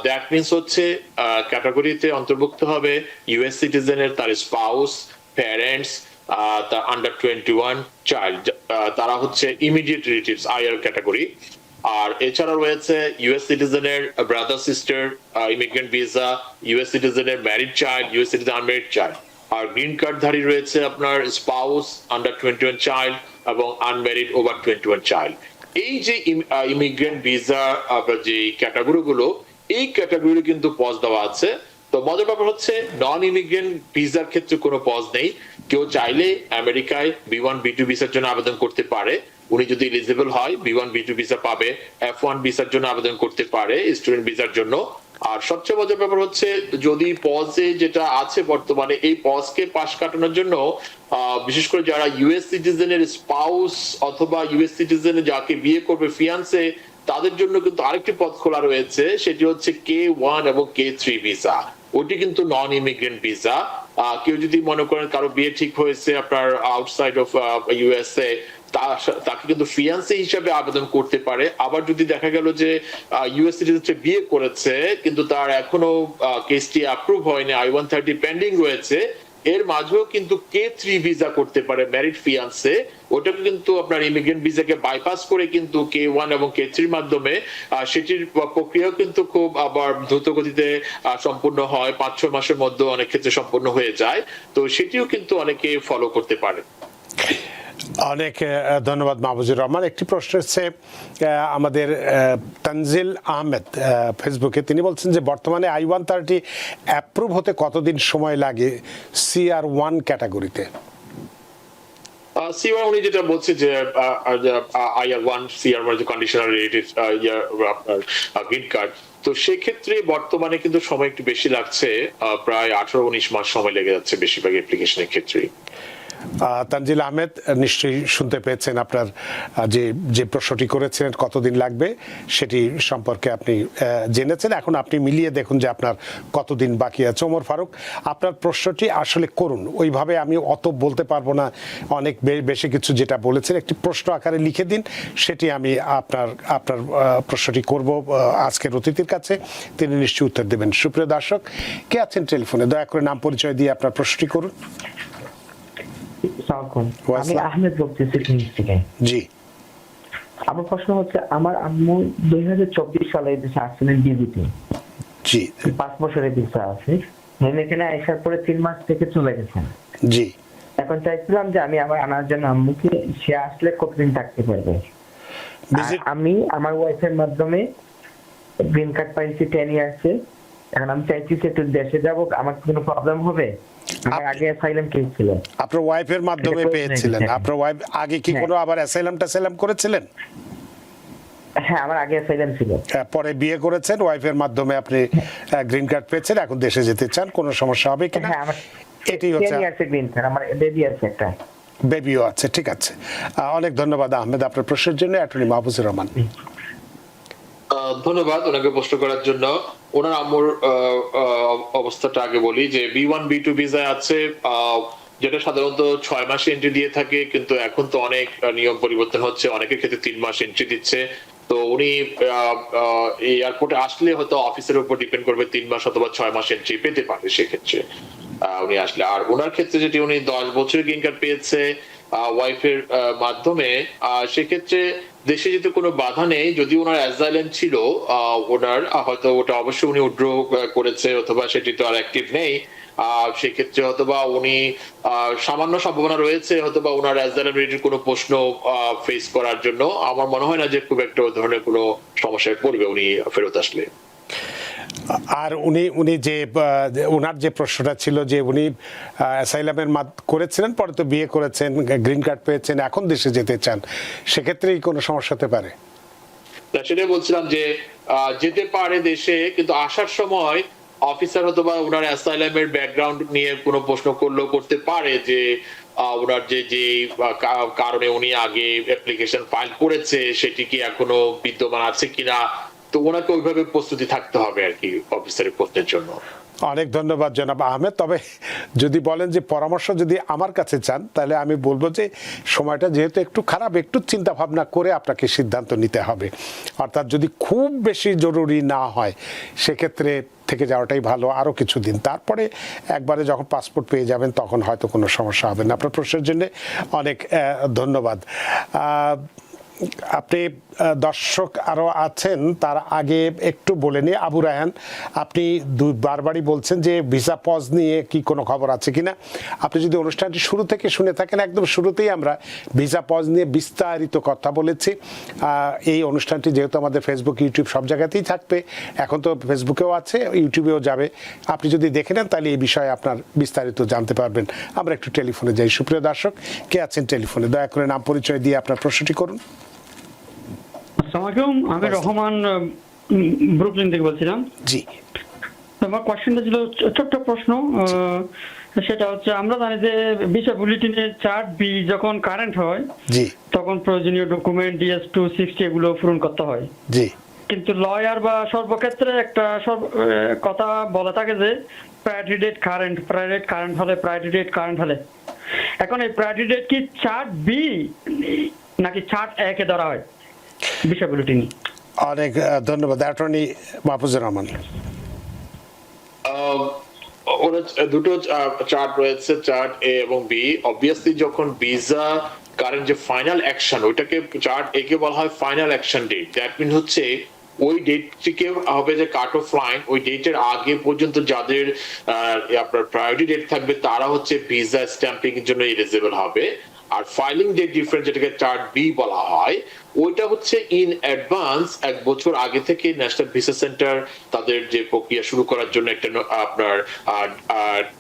দ্যাট মিনস হচ্ছে ক্যাটাগরিতে অন্তর্ভুক্ত হবে ইউএস সিটিজেনের, তার স্পাউস, প্যারেন্টস, তার আন্ডার 21 চাইল্ড, তারা হচ্ছে ইমিডিয়েট রিলেটিভস আইআর ক্যাটাগরি। আর এছাড়া রয়েছে ইউএস সিটিজেনের brother sister immigrant visa, US সিটিজেনের married child, US citizen unmarried child. আর গ্রিন কার্ডধারী রয়েছে আপনার স্পাউস, আন্ডার 21 চাইল্ড এবং আনম্যারিড ওভার 21 চাইল্ড। এই যে ইমিগ্রেন্ট ভিসা যে ক্যাটাগরিগুলো, এই ক্যাটাগরি কিন্তু পজ দেওয়া আছে। তো মজার ব্যাপার হচ্ছে নন ইমিগ্রেন্ট ভিসার ক্ষেত্রে কোনো পজ নেই। কেউ চাইলে আমেরিকায় B1 B2 ভিসার জন্য আবেদন করতে পারে। উনি যদি এলিজিবল হয় B1 B2 ভিসা পাবে, F1 ভিসার জন্য আবেদন করতে পারে স্টুডেন্ট ভিসার জন্য। আর সবচেয়ে মজার ব্যাপার হচ্ছে যদি পজে যেটা আছে বর্তমানে, এই পজকে পাশ কাটানোর জন্য বিশেষ করে যারা ইউএস সিটিজেনের স্পাউস অথবা ইউএস সিটিজেনের যাকে বিয়ে করবে ফিয়ান্সে, তাদের জন্য কিন্তু আরেকটি পথ খোলা রয়েছে, সেটি হচ্ছে K1 এবং K3 ভিসা। ওটি কিন্তু নন ইমিগ্রেন্ট ভিসা। কেউ যদি মনে করেন কারো বিয়ে ঠিক হয়েছে আপনার আউটসাইড অফ ইউএসএ, তাকে কিন্তু ফিয়ান্সে হিসাবে আবেদন করতে পারে। আবার যদি দেখা গেল যে ইউএস সিটিজেন বিয়ে করেছে কিন্তু তার এখনো কেসটি অ্যাপ্রুভ হয়নি, I-130 পেন্ডিং রয়েছে, এর মাঝেও কিন্তু K3 ভিসা করতে পারে ম্যারিড ফিয়ান্সে। ওটাকে কিন্তু আপনার ইমিগ্রেন্ট ভিসাকে বাইপাস করে কিন্তু K1 এবং K3 মাধ্যমে সেটির প্রক্রিয়াও কিন্তু খুব আবার দ্রুত গতিতে সম্পূর্ণ হয়, 5-6 মাসের মধ্যে অনেক ক্ষেত্রে সম্পূর্ণ হয়ে যায়। তো সেটিও কিন্তু অনেকে ফলো করতে পারে। অনেক ধন্যবাদ মাহফুজুর রহমান। একটি প্রশ্ন হচ্ছে আমাদের তানজিল আহমেদ ফেসবুকে, তিনি বলছেন যে বর্তমানে I-130 অ্যাপ্রুভ হতে কতদিন সময় লাগে CR1 ক্যাটাগরিতে? C1 উনি যেটা বলছে যে IR1 CR1 যে কন্ডিশনাল রিলেটিভ গ্রিন কার্ড, তো সেক্ষেত্রে বর্তমানে কিন্তু সময় একটু বেশি লাগছে, প্রায় 18-19 মাস সময় লেগে যাচ্ছে বেশিরভাগ অ্যাপ্লিকেশনের ক্ষেত্রে। তানজিল আহমেদ, নিশ্চয়ই শুনতে পেয়েছেন আপনার যে প্রশ্নটি করেছিলেন কতদিন লাগবে সেটি সম্পর্কে আপনি জেনেছেন। এখন আপনি মিলিয়ে দেখুন যে আপনার কতদিন বাকি আছে। ওমর ফারুক, আপনার প্রশ্নটি আসলে করুন, ওইভাবে আমি অত বলতে পারবো না, অনেক বেশি কিছু যেটা বলেছেন একটি প্রশ্ন আকারে লিখে দিন, সেটি আমি আপনার প্রশ্নটি করব আজকের অতিথির কাছে, তিনি নিশ্চয়ই উত্তর দেবেন। সুপ্রিয় দর্শক, কে আছেন টেলিফোনে? দয়া করে নাম পরিচয় দিয়ে আপনার প্রশ্নটি করুন। আমি আহমেদ বলতেছি ফিনিক্স থেকে। জি, আমার প্রশ্ন হচ্ছে, আমার আম্মু 2024 সালে দেশে আসছিলেন ডিবিতে। জি, 5 বছরের ভিসা আছে। এখানে আসার পরে 3 মাস থেকে চলে গেছেন। জি। এখন চাইছিলাম যে আমি আমার আনার জন্য আম্মুকে, সে আসলে কতদিন থাকতে পারবে। আমি আমার ওয়াইফের মাধ্যমে গ্রিন কার্ড পাইছি 10 ইয়ার্সে। এখন আমি চাইছি যে একটু দেশে যাবো, আমার কোনো প্রবলেম হবে? আমার আগে অ্যাসাইলাম কেস ছিল। আপনার ওয়াইফের মাধ্যমে পেয়েছিলেন? আপনার ওয়াইফ আগে কি কোনো আবার অ্যাসাইলাম করেছিলেন? হ্যাঁ, আমার আগে অ্যাসাইলাম ছিল। পরে বিয়ে করেছেন, ওয়াইফের মাধ্যমে আপনি গ্রিন কার্ড পেয়েছেন, এখন দেশে যেতে চান, কোনো সমস্যা হবে কিনা? হ্যাঁ, আমার এটি হচ্ছে গ্রিন কার্ড, আমার বেবি আছে একটা। বেবিও আছে, ঠিক আছে। অনেক ধন্যবাদ আহমেদ আপনার প্রশ্নের জন্য। অ্যাটর্নি মাহফুজুর রহমান। ধন্যবাদ ওনাকে প্রশ্ন করার জন্য। ওনার আম্মুর অবস্থাটা আগে বলি যে B1 B2 ভিসা আছে, যেটা সাধারণত 6 মাস এন্ট্রি দিয়ে থাকে, কিন্তু এখন তো অনেক নিয়ম পরিবর্তন হচ্ছে, অনেকের ক্ষেত্রে 3 মাস এন্ট্রি দিচ্ছে। তো উনি এয়ারপোর্টে আসলে হয়তো অফিসের উপর ডিপেন্ড করবে, 3 মাস অথবা 6 মাস এন্ট্রি পেতে পারে সেক্ষেত্রে উনি আসলে। আর ওনার ক্ষেত্রে যেটি উনি 10 বছরের গ্রিন কার্ড পেয়েছে ওয়াইফের মাধ্যমে, সেক্ষেত্রে দেশে যেতে কোনো বাধা নেই। যদি ওনার অ্যাসাইলাম ছিল, ওনার হয়তো ওটা অবশ্যই উনি উইথড্র করেছে, অথবা সেটি তো আর অ্যাক্টিভ নেই, সেক্ষেত্রে হয়তোবা উনি সামান্য সম্ভাবনা রয়েছে হয়তোবা ওনার অ্যাসাইলাম রিলেটেড কোনো প্রশ্ন ফেস করার জন্য। আমার মনে হয় না যে খুব একটা ওই ধরনের কোনো সমস্যায় পড়বে উনি ফেরত আসলে। আর উনি যে ওনার যে প্রশ্নটা ছিল যে উনি অ্যাসাইলামের করেছিলেন, পরে তো বিয়ে করেছেন, গ্রিন কার্ড পেয়েছেন, এখন দেশে যেতে চান, সেক্ষেত্রে কোনো সমস্যা হতে পারে? সেটাই বলছিলাম যে যেতে পারে দেশে, কিন্তু আসার সময় অফিসার হয়তোবা ওনার অ্যাসাইলামের ব্যাকগ্রাউন্ড নিয়ে কোনো প্রশ্ন করতে পারে যে ওনার যে কারণে উনি আগে অ্যাপ্লিকেশন ফাইল করেছে সেটি কি এখনো বিদ্যমান আছে কিনা। তো ওনাকে ওইভাবে প্রস্তুতি থাকতে হবে আর কি অফিসারের প্রশ্নের জন্য। অনেক ধন্যবাদ জনাব আহমেদ। তবে যদি বলেন যে পরামর্শ যদি আমার কাছে চান, তাহলে আমি বলবো যে সময়টা যেহেতু একটু খারাপ, একটু চিন্তা ভাবনা করে আপনাকে সিদ্ধান্ত নিতে হবে। অর্থাৎ যদি খুব বেশি জরুরি না হয় সেক্ষেত্রে থেকে যাওয়াটাই ভালো আরও কিছুদিন, তারপরে একবারে যখন পাসপোর্ট পেয়ে যাবেন তখন হয়তো কোনো সমস্যা হবে না। আপনার প্রশ্নের জন্য অনেক ধন্যবাদ। আপনি দর্শক আরও আছেন, তার আগে একটু বলে নিই, আবু রায়হান আপনি বারবারই বলছেন যে ভিসা পজ নিয়ে কি কোনো খবর আছে কিনা। আপনি যদি অনুষ্ঠানটি শুরু থেকে শুনে থাকেন, একদম শুরুতেই আমরা ভিসা পজ নিয়ে বিস্তারিত কথা বলেছি। এই অনুষ্ঠানটি যেহেতু আমাদের ফেসবুক, ইউটিউব সব জায়গাতেই থাকবে, এখন তো ফেসবুকেও আছে, ইউটিউবেও যাবে, আপনি যদি দেখে নেন তাহলে এই বিষয়ে আপনার বিস্তারিত জানতে পারবেন। আমরা একটু টেলিফোনে যাই। সুপ্রিয় দর্শক, কে আছেন টেলিফোনে? দয়া করে নাম পরিচয় দিয়ে আপনার প্রশ্নটি করুন। আসসালামু আলাইকুম, আমি রহমান ব্রুকলিন থেকে বলছিলাম। জি, আমার কোয়েশ্চেনটা ছিল ছোট্ট প্রশ্ন, সেটা হচ্ছে আমরা জানি যে ভিসা বুলেটিনের চার্ট বি যখন কারেন্ট হয় জি, তখন প্রয়োজনীয় ডকুমেন্ট DS-260 এগুলো পূরণ করতে হয়, জি, কিন্তু লয়ার বা সর্বক্ষেত্রে একটা কথা বলা থাকে যে প্রায়োরিটি ডেট কারেন্ট হলে এখন এই প্রায়োরিটি ডেট কি চার্ট বি নাকি চার্ট একে ধরা হয় ভিসা বুলেটিন? অনেক ধন্যবাদ। অ্যাটর্নি মাহফুজুর রহমান। ওরা দুটো চার্ট রয়েছে, চার্ট এ এবং বি। অবভিয়াসলি যখন ভিসা কারেন্ট যে ফাইনাল অ্যাকশন, ওইটাকে চার্ট এ কে বলা হয় final action date. That mean হচ্ছে ওই ডেটটিকে হবে যে কাট অফ লাইন, ওই ডেটের আগে পর্যন্ত যাদের আপনার প্রায়োরিটি ডেট থাকবে তারা হচ্ছে ভিসা স্ট্যাম্পিং এর জন্য এলিজিবল হবে। আর ফাইলিং ডেট ডিফারেন্স, যেটাকে চার্ট বি বলা হয়, ওইটা হচ্ছে ইন অ্যাডভান্স 1 বছর আগে থেকে ন্যাশনাল ভিসা সেন্টার তাদের যে প্রক্রিয়া শুরু করার জন্য একটা আপনার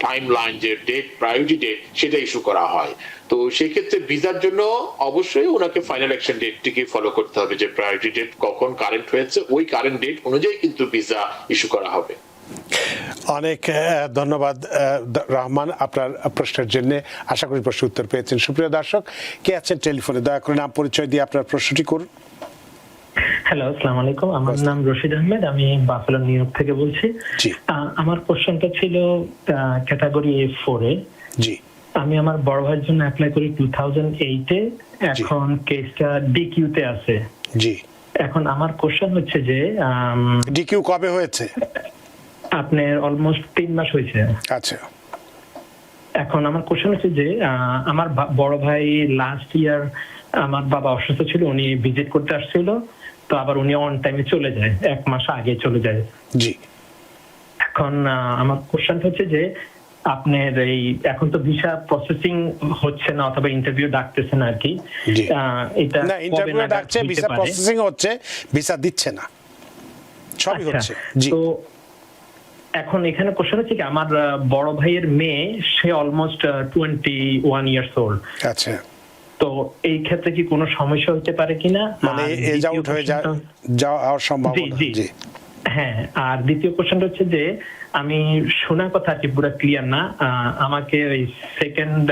টাইম লাইন, যে ডেট প্রায়োরিটি ডেট, সেটা ইস্যু করা হয়। তো সেই ক্ষেত্রে ভিসার জন্য অবশ্যই ওনাকে ফাইনাল অ্যাকশন ডেটটিকে ফলো করতে হবে, যে প্রায়োরিটি ডেট কখন কারেন্ট হয়েছে ওই কারেন্ট ডেট অনুযায়ী কিন্তু ভিসা ইস্যু করা হবে। অনেক ধন্যবাদ রহমান আপনার প্রশ্নের জন্য। আশা করি প্রশ্ন উত্তর পেয়েছেন। সুপ্রিয় দর্শক, কে আছেন টেলিফোনে? দয়া করে নাম পরিচয় দিয়ে আপনার প্রশ্নটি করুন। হ্যালো, আসসালামু আলাইকুম। আমার নাম রশিদ আহমেদ, আমি বাফেলো, নিউ ইয়র্ক থেকে বলছি। জি, আমার কোশ্চেনটা ছিল ক্যাটাগরি A4 এ। জি, আমি আমার বড় ভাইয়ের জন্য অ্যাপ্লাই করি 2008 এ, এখন কেসটা DQ তে আছে। জি। এখন আমার কোশ্চেন হচ্ছে যে ডিকিউ কবে হয়েছে? আপনার অলমোস্ট 3 মাস হয়েছে। আচ্ছা, এখন আমার কোশ্চেন হচ্ছে যে আমার বড় ভাই লাস্ট ইয়ার, আমার বাবা অসুস্থ ছিল, উনি ভিজিট করতে আসছিল, তো আবার উনি অন টাইমে চলে যায়, 1 মাস আগে চলে যায়। জি। এখন আমার কোশ্চেন হচ্ছে যে আপনার এই এখন তো ভিসা প্রসেসিং হচ্ছে না অথবা ইন্টারভিউ ডাকতেছে না আর কি, জি। এটা না, ইন্টারভিউ ডাকছে, ভিসা প্রসেসিং হচ্ছে, ভিসা দিচ্ছে না, সবই হচ্ছে। জি। তো এখন এখানে কোশ্চেন হচ্ছে কি, আমার বড় ভাইয়ের মেয়ে, সে অলমোস্ট 21 ইয়ার্স ওল্ড। আচ্ছা, তো এই ক্ষেত্রে কি কোনো সমস্যা হতে পারে কিনা? মানে এজ আউট হয়ে যাওয়ার সম্ভাবনা? জি। হ্যাঁ, আর দ্বিতীয় কোশ্চেনটা হচ্ছে যে আমি শোনা কথা কি পুরো ক্লিয়ার না, আমাকে ওই সেকেন্ড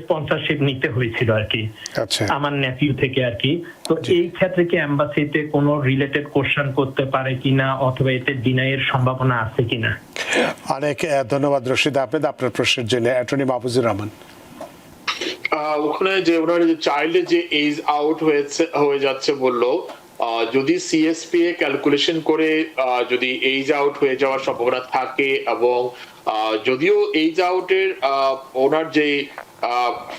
স্পন্সরশিপ নিতে হয়েছিল আর কি, আচ্ছা, আমার নেফিউ থেকে আর কি। তো এই ক্ষেত্রে কি এমবাসিতে কোনো রিলেটেড কোশ্চেন করতে পারে কিনা অথবা এতে ডিনাইয়ের সম্ভাবনা আছে কিনা? অনেক ধন্যবাদ রশিদ আহমেদ আপনার প্রশ্নের জন্য। অ্যাটর্নি মাহফুজুর রহমান। ওখানে যে ওনার যে চাইল্ডের যে এজ আউট হয়ে যাচ্ছে বললো, যদি CSPA ক্যালকুলেশন করে যদি এজ আউট হয়ে যাওয়ার সম্ভাবনা থাকে, এবং যদিও এজ আউটের ওনার যে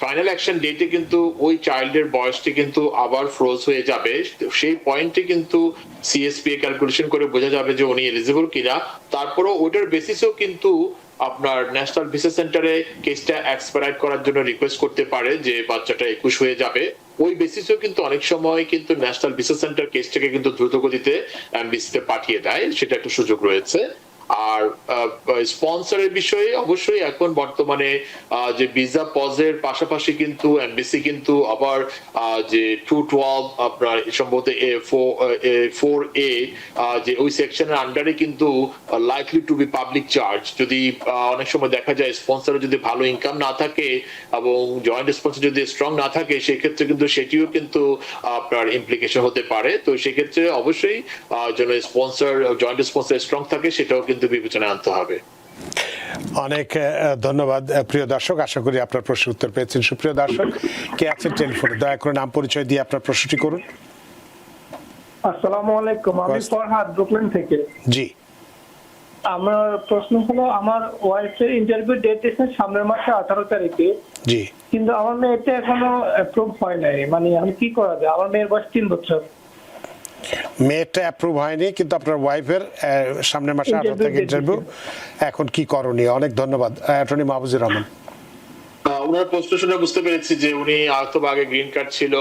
ফাইনাল অ্যাকশন ডেটে কিন্তু ওই চাইল্ডের বয়সটি কিন্তু আবার ফ্রোজ হয়ে যাবে, সেই পয়েন্টে কিন্তু CSPA ক্যালকুলেশন করে বোঝা যাবে যে উনি এলিজিবল কিনা। তারপরেও ওইটার বেসিসেও কিন্তু আপনার ন্যাশনাল ভিসা সেন্টারে কেসটা এক্সপায়ার করার জন্য রিকোয়েস্ট করতে পারে যে বাচ্চাটা 21 হয়ে যাবে। ওই বেসিসেও কিন্তু অনেক সময় কিন্তু ন্যাশনাল ভিসা সেন্টার কেসটাকে কিন্তু দ্রুত গতিতে এমবিসিতে পাঠিয়ে দেয়, সেটা একটা সুযোগ রয়েছে। আর স্পন্সরের বিষয়ে অবশ্যই এখন বর্তমানে যে ভিসা পজের পাশাপাশি কিন্তু এমবিসি কিন্তু আবার যে 212 আপনার সম্ভবত A4A যে ওই সেকশনের আন্ডারে কিন্তু likely to be public charge, যদি অনেক সময় দেখা যায় স্পন্সরের যদি ভালো ইনকাম না থাকে এবং জয়েন্ট স্পন্সর যদি স্ট্রং না থাকে, সেক্ষেত্রে কিন্তু সেটিও কিন্তু আপনার ইমপ্লিকেশন হতে পারে। তো সেক্ষেত্রে অবশ্যই যেন স্পন্সর, জয়েন্ট স্পন্সর স্ট্রং থাকে, সেটাও কিন্তু কিন্তু বিবেচনায় আনতে হবে। অনেক ধন্যবাদ প্রিয় দর্শক, আশা করি আপনার প্রশ্নের উত্তর পেয়েছেন। সুপ্রিয় দর্শক, কে আছেন টেলিফোনে, দয়া করে নাম পরিচয় দিয়ে আপনার প্রশ্নটি করুন। আসসালামু আলাইকুম, আমি ফরহাদ ব্রুকলিন থেকে। জি, আমার প্রশ্ন হলো, আমার ওয়াইফের ইন্টারভিউ ডেট এসেছে সামনের মাসে 18 তারিখে, জি। কিন্তু আমার মেয়েটা এখনো অ্যাপ্রুভ হয় নাই। মানে আমি কি করা যায়? আমার মেয়ের বয়স 3 বছর। মেয়েরটা অ্যাপ্রুভ হয়নি, কিন্তু আপনার ওয়াইফের সামনের মাসে 18 থেকে ইন্টারভিউ। এখন কি করণীয়? অনেক ধন্যবাদ। অ্যাটর্নি মাহফুজুর রহমান। ওনার প্রশ্ন শুনে বুঝতে পেরেছি যে উনি হয়তো আগে গ্রিন কার্ড ছিল,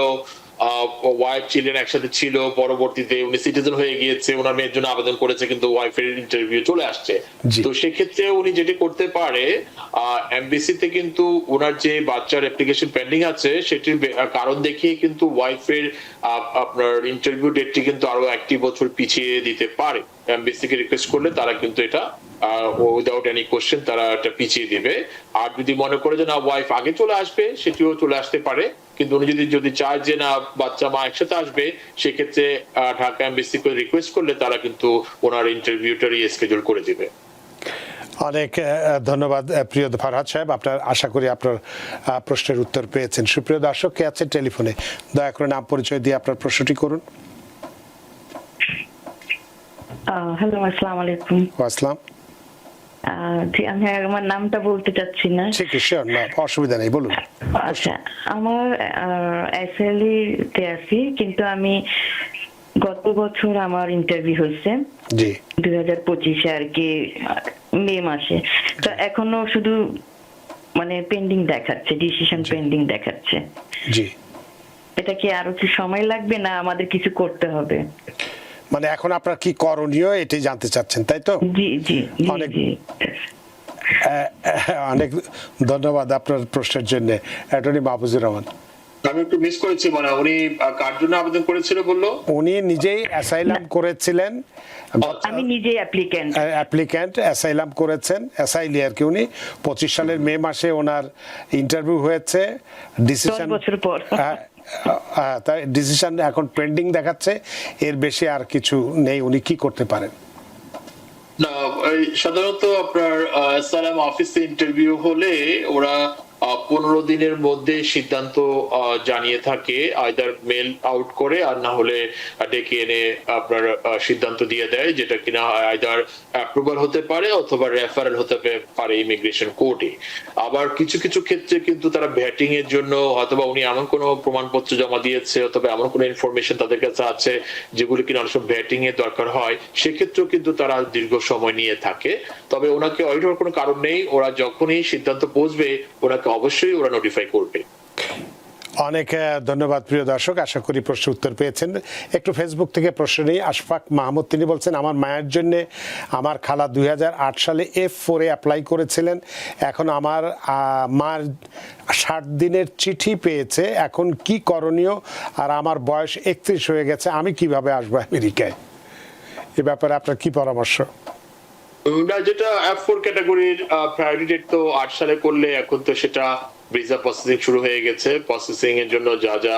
ওয়াইফ চিলড্রেন একসাথে ছিল, পরবর্তীতে উনি সিটিজেন হয়ে গিয়েছে, ওনার মেয়ের জন্য আবেদন করেছে, কিন্তু ওয়াইফের ইন্টারভিউ চলে আসছে। জি। তো সেক্ষেত্রে উনি যেটি করতে পারে, এমবিসিতে কিন্তু ওনার যে বাচ্চার অ্যাপ্লিকেশন পেন্ডিং আছে সেটির কারণ দেখিয়ে কিন্তু ওয়াইফের আপনার ইন্টারভিউ ডেটটি কিন্তু আরো 1 বছর পিছিয়ে দিতে পারে। এমবিসি কে রিকোয়েস্ট করলে তারা কিন্তু এটা উইদাউট এনি কোশ্চেন তারা এটা পিছিয়ে দিবে। আর যদি মনে করে যে না ওয়াইফ আগে চলে আসবে, সেটিও চলে আসতে পারে। কিন্তু উনি যদি চায় যে না বাচ্চা মা একসাথে আসবে, সেক্ষেত্রে ঢাকা এমবিসি কে রিকোয়েস্ট করলে তারা কিন্তু ওনার ইন্টারভিউটা রিস্কেডিউল করে দিবে। অনেক ধন্যবাদ প্রিয় ফরহাদ সাহেব, আপনার আশা করি আপনার প্রশ্নের উত্তর পেয়েছেন। সুপ্রিয় দর্শক, কে আছে টেলিফোনে, দয়া করে নাম পরিচয় দিয়ে আপনার প্রশ্নটি করুন। হ্যালো, আসসালামু আলাইকুম। আসসালাম। জি, আমি আমার নামটা বলতে চাচ্ছি না। ঠিক আছে, না অসুবিধা নেই, বলুন। আচ্ছা, আমার এসএলই তে আছি, কিন্তু আমি গত বছর আমার ইন্টারভিউ হয়েছে জি, 2025 আর কি মে মাসে। তো এখনো শুধু মানে পেন্ডিং দেখাচ্ছে, ডিসিশন পেন্ডিং দেখাচ্ছে। জি। এটা কি আরো কি সময় লাগবে, না আমাদের কিছু করতে হবে? মানে এখন আপনার কি করণীয় এটাই জানতে চাচ্ছেন, তাই তো? জি জি জি অনেক- জি। অনেক ধন্যবাদ আপনার প্রশ্নের জন্য। অ্যাটর্নি মাহফুজুর রহমান। আমি একটু মিস করেছি, মানে উনি কার জন্য আবেদন করেছিল বললো? উনি নিজেই অ্যাসাইলাম করেছিলেন, আমি নিজে অ্যাপ্লিক্যান্ট অ্যাসাইলাম করেছেন, অ্যাসাইলি আর কি। উনি 25 সালের মে মাসে ওনার ইন্টারভিউ হয়েছে, 10 ডিসিশন বছর পর। তাই ডিসিশন এখন পেন্ডিং দেখাচ্ছে। এর বেশি আর কিছু নেই, উনি কি করতে পারেন? না, সাধারণত আপনার সালাম অফিসে ইন্টারভিউ হলে ওরা 15 দিনের মধ্যে সিদ্ধান্ত জানিয়ে থাকে, আইদার মেল আউট করে আর না হলে ডেকে এনে আপনার সিদ্ধান্ত দিয়ে দেয়, যেটা কিনা আইদার অ্যাপ্রুভাল হতে পারে অথবা রেফারেল হতে পারে ইমিগ্রেশন কোর্টে। আবার কিছু কিছু ক্ষেত্রে কিন্তু তারা ভ্যাটিং এর জন্য অথবা উনি এমন কোনো প্রমাণপত্র জমা দিয়েছে অথবা এমন কোনো ইনফরমেশন তাদের কাছে আছে যেগুলো কিনা অনেক সময় ভ্যাটিং এর দরকার হয়, সেক্ষেত্রেও কিন্তু তারা দীর্ঘ সময় নিয়ে থাকে। তবে ওনাকে ওইট হওয়ার কোনো কারণ নেই, ওরা যখনই সিদ্ধান্ত পৌঁছবে ওনাকে অবশ্যই ওরা নোটিফাই করবে। অনেক ধন্যবাদ প্রিয় দর্শক, আশা করি প্রশ্নের উত্তর পেয়েছেন। একটু ফেসবুক থেকে প্রশ্ন নেই। আশফাক মাহমুদ, তিনি বলছেন আমার মায়ের জন্য আমার খালা 2008 সালে F4 অ্যাপ্লাই করেছিলেন, এখন আমার মার 60 দিনের চিঠি পেয়েছে, এখন কি করণীয়? আর আমার বয়স 31 হয়ে গেছে, আমি কিভাবে আসবো আমেরিকায়? এ ব্যাপারে আপনার কি পরামর্শ? না, যেটা F4 ক্যাটাগরির প্রায়োরিটি ডেট তো 8 সালে করলে এখন তো সেটা ভিসা প্রসেসিং শুরু হয়ে গেছে। প্রসেসিং এর জন্য যা যা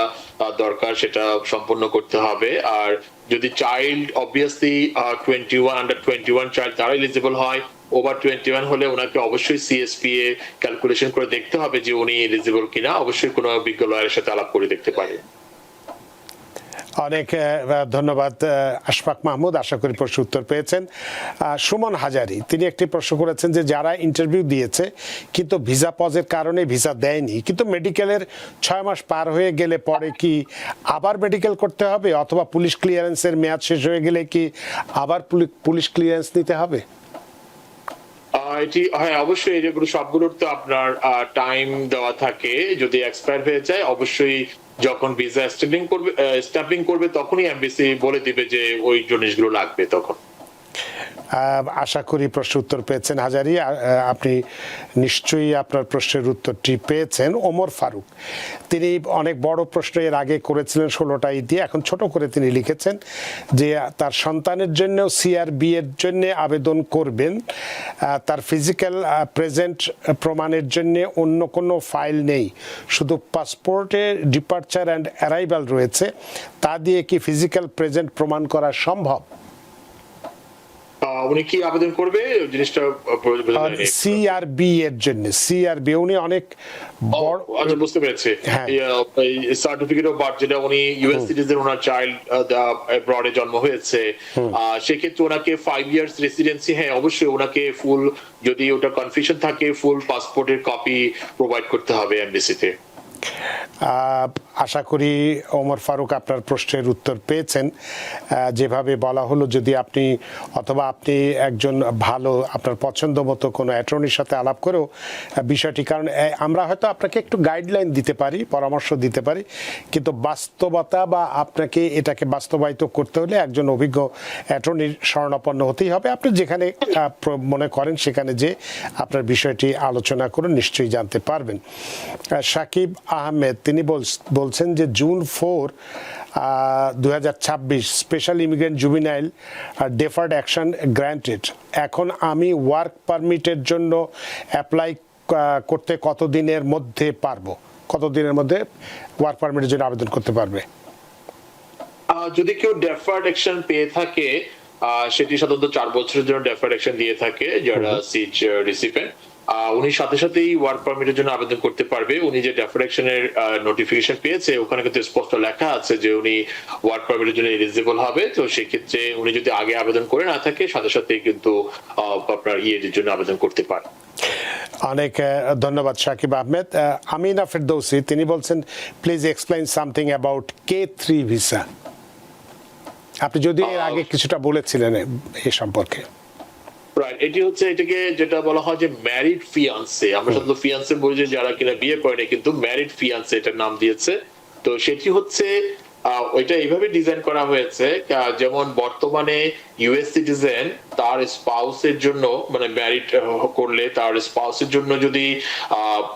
দরকার সেটা সম্পন্ন করতে হবে। আর যদি চাইল্ড অবভিয়াসলি 21 আন্ডার 21 চাইল্ড তারা এলিজিবল হয়, ওভার 21 হলে ওনাকে অবশ্যই সিএসপিএ ক্যালকুলেশন করে দেখতে হবে যে উনি এলিজিবল কিনা। অবশ্যই কোনো বিজ্ঞ লয়ারের সাথে আলাপ করে দেখতে পারে। অনেক ধন্যবাদ আশফাক মাহমুদ, আশা করি প্রশ্নের উত্তর পেয়েছেন। সুমন হাজারি, তিনি একটি প্রশ্ন করেছেন যে যারা ইন্টারভিউ দিয়েছে কিন্তু ভিসা পজের কারণে ভিসা দেয়নি, কিন্তু মেডিকেলের 6 মাস পার হয়ে গেলে পরে কি আবার মেডিকেল করতে হবে, অথবা পুলিশ ক্লিয়ারেন্সের মেয়াদ শেষ হয়ে গেলে কি আবার পুলিশ ক্লিয়ারেন্স নিতে হবে? এটি হ্যাঁ, অবশ্যই এগুলো সবগুলোর তো আপনার টাইম দেওয়া থাকে। যদি এক্সপায়ার হয়ে যায় অবশ্যই যখন ভিসা স্ট্যাম্পিং করবে তখনই এমবিসি বলে দিবে যে ওই জিনিসগুলো লাগবে তখন। আশা করি প্রশ্ন উত্তর পেয়েছেন হাজারি। আপনি নিশ্চয়ই আপনার প্রশ্নের উত্তরটি পেয়েছেন। ওমর ফারুক, তিনি অনেক বড় প্রশ্ন এর আগে করেছিলেন 16টাই দিয়ে, এখন ছোট করে তিনি লিখেছেন যে তার সন্তানের জন্য সিআরবি এর জন্য আবেদন করবেন, তার ফিজিক্যাল প্রেজেন্ট প্রমাণের জন্য অন্য কোনো ফাইল নেই, শুধু পাসপোর্টে ডিপার্চার অ্যান্ড অ্যারাইভাল রয়েছে, তা দিয়ে কি ফিজিক্যাল প্রেজেন্ট প্রমাণ করা সম্ভব? উনি কি আবেদন করবে জিনিসটা বোঝা যায়নি। সিআরবি এর জন্য, সিআরবি উনি অনেক বড়, আচ্ছা বুঝতে পেরেছি। হ্যাঁ। সার্টিফিকেট অফ বার্থ যেটা উনি ইউএস সিটিজেন, ওনার চাইল্ড অ্যাব্রডে জন্ম হয়েছে, সেক্ষেত্রে ওনাকে 5 ইয়ার্স রেসিডেন্সি, হ্যাঁ অবশ্যই ওনাকে ফুল, যদি ওটা কনফিউশন থাকে, ফুল পাসপোর্টের কপি প্রোভাইড করতে হবে এমবেসিতে। আশা করি ওমর ফারুক আপনার প্রশ্নের উত্তর পেয়েছেন। যেভাবে বলা হলো, যদি আপনি অথবা আপনি একজন ভালো আপনার পছন্দ মতো কোনো অ্যাটর্নির সাথে আলাপ করেও বিষয়টি, কারণ আমরা হয়তো আপনাকে একটু গাইডলাইন দিতে পারি, পরামর্শ দিতে পারি, কিন্তু বাস্তবতা বা আপনাকে এটাকে বাস্তবায়িত করতে হলে একজন অভিজ্ঞ অ্যাটর্নির শরণাপন্ন হতেই হবে। আপনি যেখানে মনে করেন সেখানে যে আপনার বিষয়টি আলোচনা করে নিশ্চয়ই জানতে পারবেন। সাকিব আহমেদ তিনি বলছেন যে June 4, 2026 special immigrant juvenile deferred action granted. এখন আমি ওয়ার্ক পারমিটের জন্য অ্যাপ্লাই করতে কতদিনের মধ্যে পারবো? কতদিনের মধ্যে ওয়ার্ক পারমিটের জন্য আবেদন করতে পারবে? যদি কেউ ডেফার্ড অ্যাকশন পেয়ে থাকে, সেটি সাধারণত 4 বছরের জন্য ডেফার্ড অ্যাকশন দিয়ে থাকে যারা সিজ রিসিপেন্ট। উনি সাথে সাথেই ওয়ার্ক পারমিটের জন্য আবেদন করতে পারবে। উনি যে ডেফার্ড অ্যাকশনের নোটিফিকেশন পেয়েছে, ওখানে কিন্তু স্পষ্ট লেখা আছে যে উনি ওয়ার্ক পারমিটের জন্য এলিজিবল হবে। তো সেক্ষেত্রে উনি যদি আগে আবেদন করে না থাকে, সাথে সাথেই কিন্তু আপনার ইয়ের জন্য আবেদন করতে পারে। অনেক ধন্যবাদ সাকিব আহমেদ। আমিনা ফেরদৌসি তিনি বলছেন, please explain something about K3 visa. আপনি যদি এর আগে কিছুটা বলেছিলেন এই সম্পর্কে। রাইট, এটি হচ্ছে এটাকে যেটা বলা হয় যে ম্যারিড ফিয়ান্সে। আমরা সাধারণত ফিয়ান্সে বলি যে যারা কিনা বিয়ে করেনি, কিন্তু ম্যারিড ফিয়ান্সে এটার নাম দিয়েছে। তো সেটি হচ্ছে ওইটা এইভাবে ডিজাইন করা হয়েছে, যেমন বর্তমানে ইউএস সিটিজেন তার স্পাউসের জন্য, মানে ম্যারিড করলে তার স্পাউসের জন্য যদি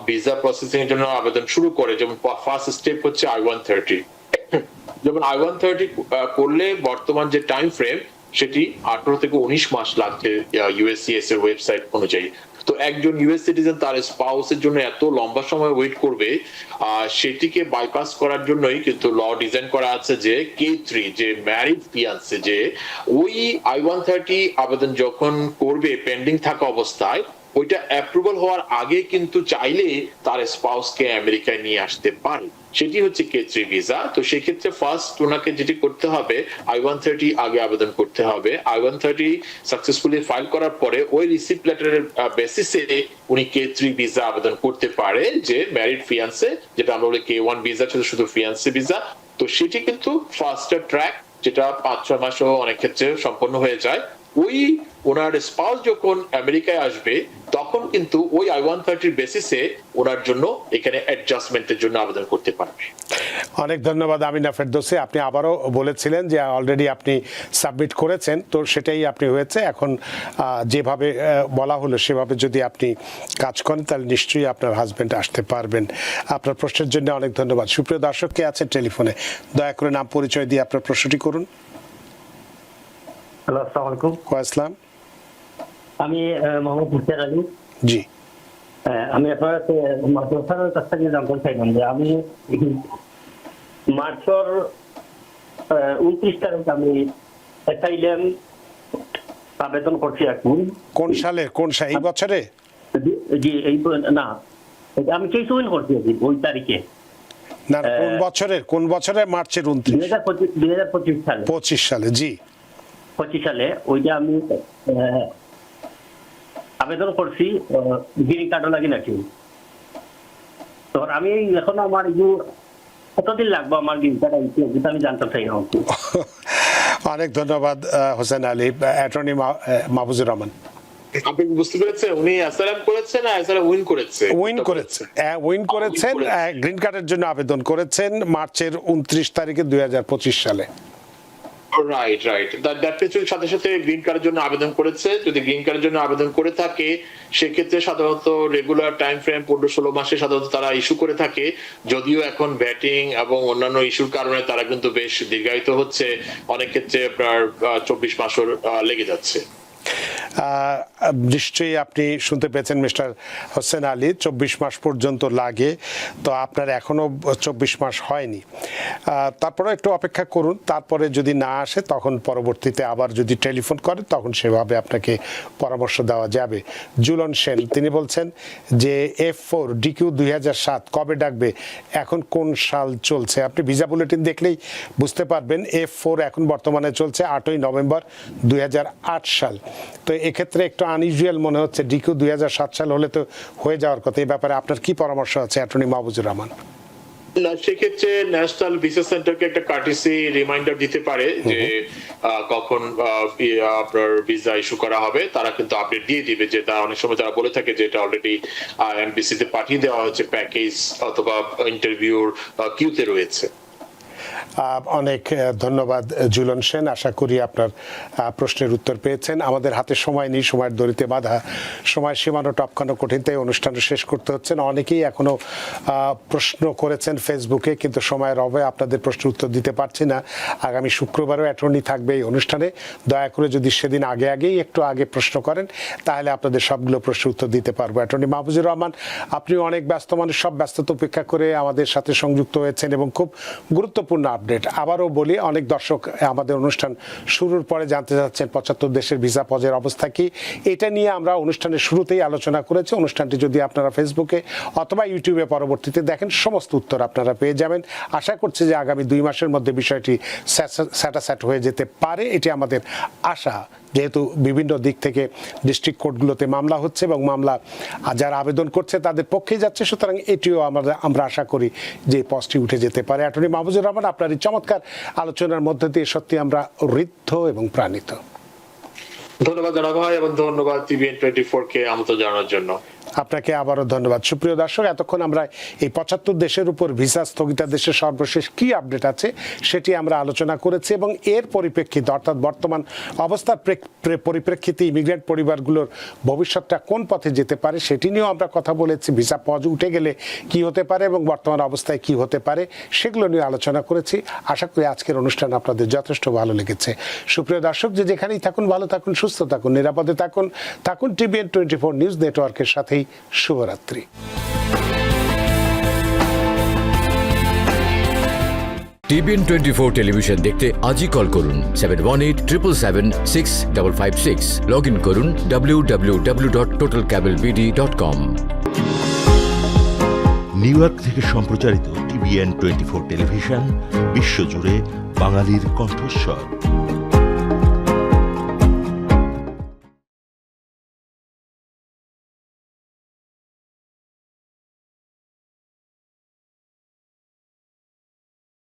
ভিসা প্রসেসিং এর জন্য আবেদন শুরু করে, যেমন ফার্স্ট স্টেপ হচ্ছে I-130। যেমন I-130 করলে বর্তমান যে টাইম ফ্রেম, সেটি 18 থেকে 19 মাস লাগছে ইউএসসিএস এর ওয়েবসাইট অনুযায়ী। তো একজন ইউএস সিটিজেন তার স্পাউসের জন্য এত লম্বা সময় ওয়েট করবে, সেটিকে বাইপাস করার জন্যই কিন্তু ল ডিজাইন করা আছে যে K3, যে ম্যারিড ফিয়ান্সে, যে ওই I-130 আবেদন যখন করবে পেন্ডিং থাকা অবস্থায়, ওইটা অ্যাপ্রুভাল হওয়ার আগে কিন্তু চাইলে তার স্পাউসকে আমেরিকায় নিয়ে আসতে পারে। সেটি হচ্ছে K3 ভিসা। তো সেক্ষেত্রে ফার্স্ট ওনাকে যেটি করতে হবে, I-130 আগে আবেদন করতে হবে। I-130 সাকসেসফুলি ফাইল করার পরে ওই রিসিপ্ট লেটারের বেসিসে উনি K3 ভিসা আবেদন করতে পারে, যে ম্যারিড ফিয়ান্সে, যেটা আমরা বলি K1 ভিসা ছিল শুধু ফিয়ান্সে ভিসা। তো সেটি কিন্তু ফাস্টার ট্র্যাক, যেটা 5-6 মাসও অনেক ক্ষেত্রে সম্পন্ন হয়ে যায়। ওই ওনার স্পাউস যখন আমেরিকায় আসবে, তখন কিন্তু ওই I-130 বেসিসে ওনার জন্য এখানে অ্যাডজাস্টমেন্টের জন্য আবেদন করতে পারবে। অনেক ধন্যবাদ আমিনা ফেরদৌসি। আপনি আবারও বলেছিলেন যে অলরেডি আপনি সাবমিট করেছেন, তো সেটাই আপনি হয়েছে। এখন যেভাবে বলা হলো সেভাবে যদি আপনি কাজ করেন, তাহলে নিশ্চয়ই আপনার হাজব্যান্ড আসতে পারবেন। আপনার প্রশ্নের জন্য অনেক ধন্যবাদ। সুপ্রিয় দর্শক কে আছেন টেলিফোনে, দয়া করে নাম পরিচয় দিয়ে আপনার প্রশ্নটি করুন। হ্যালো, আসসালামু আলাইকুম। আসসালাম। আমি মোহাম্মদ হুসেন আলী। জি, আমি আপনার মাসুদের কাছ থেকে জানতে চাইলাম যে আমি মার্চের 29 তারিখ আমি অ্যাসাইলাম আবেদন করছি এখন। কোন সালে? এই বছরে? জি, এই না, আমি কেসুইন করছি ওই তারিখে। না, কোন বছরে? মার্চের 29, 2025 সালে। 25 সালে, জি 25 সালে ওইটা আমি আবেদন করছি, গ্রিন কার্ডও লাগে নাকি। তো আমি এখন আমার কতদিন লাগবে আমার গ্রিন কার্ড আইতে, আমি জানতে চাই। অনেক ধন্যবাদ হোসেন আলী। অ্যাটর্নি মাহফুজুর রহমান, আপনি বুঝতে পেরেছেন উনি অ্যাসাইলাম করেছেন না অ্যাসাইলাম উইন করেছেন? গ্রিন কার্ডের জন্য আবেদন করেছেন মার্চের 29 তারিখে 2025 সালে। রাইট। দ্যাট মিন্স সাথে সাথে গ্রিন কার্ডের জন্য আবেদন করেছে। যদি গ্রিন কার্ডের জন্য আবেদন করে থাকে, সেক্ষেত্রে সাধারণত রেগুলার টাইম ফ্রেম 15-16 মাসে সাধারণত তারা ইস্যু করে থাকে। যদিও এখন ব্যাটিং এবং অন্যান্য ইস্যুর কারণে তারা কিন্তু বেশ দীর্ঘায়িত হচ্ছে, অনেক ক্ষেত্রে আপনার 24 মাসও লেগে যাচ্ছে। নিশ্চয়ই আপনি শুনতে পেয়েছেন মিস্টার হোসেন আলী, 24 মাস পর্যন্ত লাগে, তো আপনার এখনও 24 মাস হয়নি। তারপরে একটু অপেক্ষা করুন, তারপরে যদি না আসে তখন পরবর্তীতে আবার যদি টেলিফোন করে তখন সেভাবে আপনাকে পরামর্শ দেওয়া যাবে। জুলন সেন তিনি বলছেন যে F4 DQ 2007 কবে ডাকবে, এখন কোন সাল চলছে? আপনি ভিসা বুলেটিন দেখলেই বুঝতে পারবেন F4 এখন বর্তমানে চলছে 8ই নভেম্বর 2008 সাল। তো এক্ষেত্রে একটু আনইউজুয়াল মনে হচ্ছে, DQ 2007 সাল হলে তো হয়ে যাওয়ার কথা। এই ব্যাপারে আপনার কি পরামর্শ আছে অ্যাটর্নি মাহফুজুর রহমান? না, সেক্ষেত্রে ন্যাশনাল ভিসা সেন্টারকে একটা কার্টিসি রিমাইন্ডার দিতে পারে যে কখন আপনার ভিসা ইস্যু করা হবে। তারা কিন্তু আপডেট দিয়ে দিবে, যে তারা অনেক সময় তারা বলে থাকে যে এটা অলরেডি এমবিসিতে পাঠিয়ে দেওয়া হচ্ছে, প্যাকেজ অথবা ইন্টারভিউর কিউতে রয়েছে। অনেক ধন্যবাদ জুলন সেন, আশা করি আপনার প্রশ্নের উত্তর পেয়েছেন। আমাদের হাতে সময় নেই, সময়ের দড়িতে বাঁধা, সময় সীমানো টপকানো কঠিন, তাই অনুষ্ঠানটা শেষ করতে হচ্ছে না। অনেকেই এখনো প্রশ্ন করেছেন ফেসবুকে, কিন্তু সময়ের অভাবে আপনাদের প্রশ্নের উত্তর দিতে পারছি না। আগামী শুক্রবারও অ্যাটর্নি থাকবে এই অনুষ্ঠানে, দয়া করে যদি সেদিন আগেই একটু আগে প্রশ্ন করেন তাহলে আপনাদের সবগুলো প্রশ্নের উত্তর দিতে পারবো। অ্যাটর্নি মাহফুজুর রহমান, আপনি অনেক ব্যস্ত মানুষ, সব ব্যস্ততা উপেক্ষা করে আমাদের সাথে সংযুক্ত হয়েছেন এবং খুব গুরুত্বপূর্ণ আপডেট। আবারও বলি, অনেক দর্শক আমাদের অনুষ্ঠান শুরুর পরে জানতে চাচ্ছেন 75 দেশের ভিসা পজের অবস্থা কি। এটা নিয়ে আমরা অনুষ্ঠানের শুরুতেই আলোচনা করেছি। অনুষ্ঠানটি যদি আপনারা ফেসবুকে অথবা ইউটিউবে পরবর্তীতে দেখেন, সমস্ত উত্তর আপনারা পেয়ে যাবেন। আশা করছি যে আগামী 2 মাসের মধ্যে বিষয়টি স্যাটাস্যাট হয়ে যেতে পারে, এটি আমাদের আশা। যেহেতু বিভিন্ন দিক থেকে ডিস্ট্রিক্ট কোর্টগুলোতে মামলা হচ্ছে এবং মামলা যারা আবেদন করছে তাদের পক্ষেই যাচ্ছে, সুতরাং এটিও আমরা আশা করি যে পজটি উঠে যেতে পারে। অ্যাটর্নি মাহফুজুর রহমান, আপনার এই চমৎকার আলোচনার মধ্যে দিয়ে সত্যি আমরা ঋদ্ধ এবং প্রাণিত। ধন্যবাদ জনাব ভাই, এবং ধন্যবাদ TVN 24 কে আমন্ত্রণ জানানোর জন্য। আপনাকে আবারও ধন্যবাদ। সুপ্রিয় দর্শক, এতক্ষণ আমরা এই 75 দেশের উপর ভিসা স্থগিতাদেশের সর্বশেষ কি আপডেট আছে সেটি আমরা আলোচনা করেছি, এবং এর পরিপ্রেক্ষিতে অর্থাৎ বর্তমান অবস্থার পরিপ্রেক্ষিতে ইমিগ্রেন্ট পরিবারগুলোর ভবিষ্যৎটা কোন পথে যেতে পারে সেটি নিয়েও আমরা কথা বলেছি। ভিসা পজ উঠে গেলে কি হতে পারে এবং বর্তমান অবস্থায় কি হতে পারে সেগুলো নিয়ে আলোচনা করেছি। আশা করি আজকের অনুষ্ঠান আপনাদের যথেষ্ট ভালো লেগেছে। সুপ্রিয় দর্শক, যে যেখানেই থাকুন, ভালো থাকুন, সুস্থ থাকুন, নিরাপদে থাকুন। TVN 24 নিউজ নেটওয়ার্কের সাথেই শুভরাত্রি। TVN 24 টেলিভিশন দেখতে আজই কল করুন 7187776556। লগ ইন করুন www.totalcablebd.com। নিউ ইয়র্ক থেকে সম্প্রচারিত TVN 24 টেলিভিশন বিশ্বজুড়ে বাঙালির কণ্ঠস্বর।